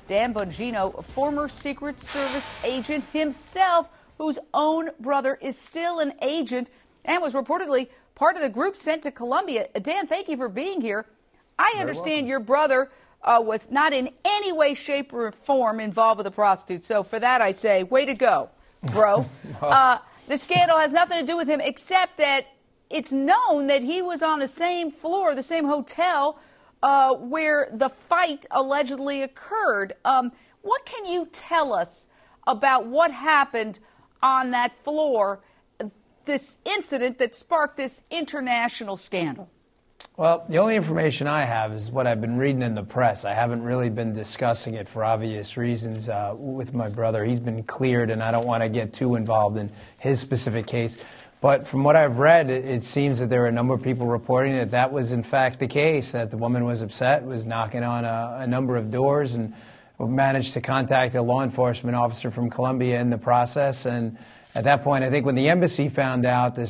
Dan Bongino, a former Secret Service agent himself, whose own brother is still an agent and was reportedly part of the group sent to Colombia. Dan, thank you for being here. I understand your brother was not in any way, shape, or form involved with a prostitute. So for that, I say, way to go, bro. The scandal has nothing to do with him, except that it's known that he was on the same floor, the same hotel, where the fight allegedly occurred. What can you tell us about what happened on that floor, this incident that sparked this international scandal? Well, the only information I have is what I've been reading in the press. I haven't really been discussing it for obvious reasons with my brother. He's been cleared, and I don't want to get too involved in his specific case. But from what I've read, it seems that there are a number of people reporting that that was in fact the case, that the woman was upset, was knocking on a number of doors, and managed to contact a law enforcement officer from Colombia in the process. And at that point, I think when the embassy found out, the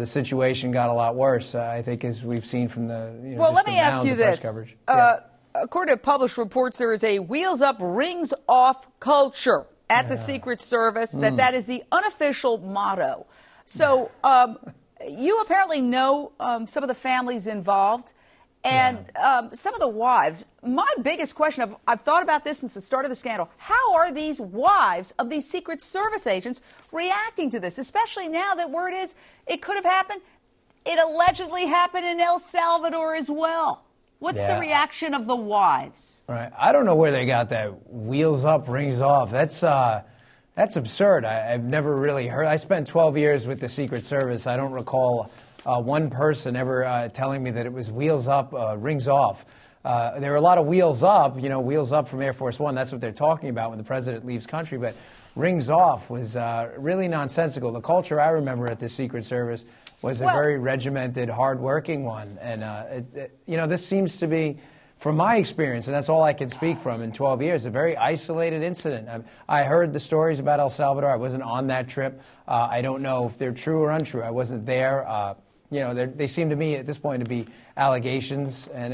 situation got a lot worse, I think, as we've seen from the well, let me ask you this. According to published reports, there is a wheels up, rings off culture at the Secret Service, that is the unofficial motto. So you apparently know some of the families involved and some of the wives. My biggest question, I've thought about this since the start of the scandal, how are these wives of these Secret Service agents reacting to this, especially now that word is it could have happened? It allegedly happened in El Salvador as well. What's the reaction of the wives? Right. I don't know where they got that wheels up, rings off. That's absurd. I've never really heard. I spent 12 years with the Secret Service. I don't recall one person ever telling me that it was wheels up, rings off. There are a lot of wheels up, wheels up from Air Force One. That's what they're talking about when the president leaves country. But rings off was really nonsensical. The culture I remember at the Secret Service was a very regimented, hard-working one. And, this seems to be, from my experience, and that's all I can speak from in 12 years, a very isolated incident. I heard the stories about El Salvador. I wasn't on that trip. I don't know if they're true or untrue. I wasn't there. They seem to me at this point to be allegations, and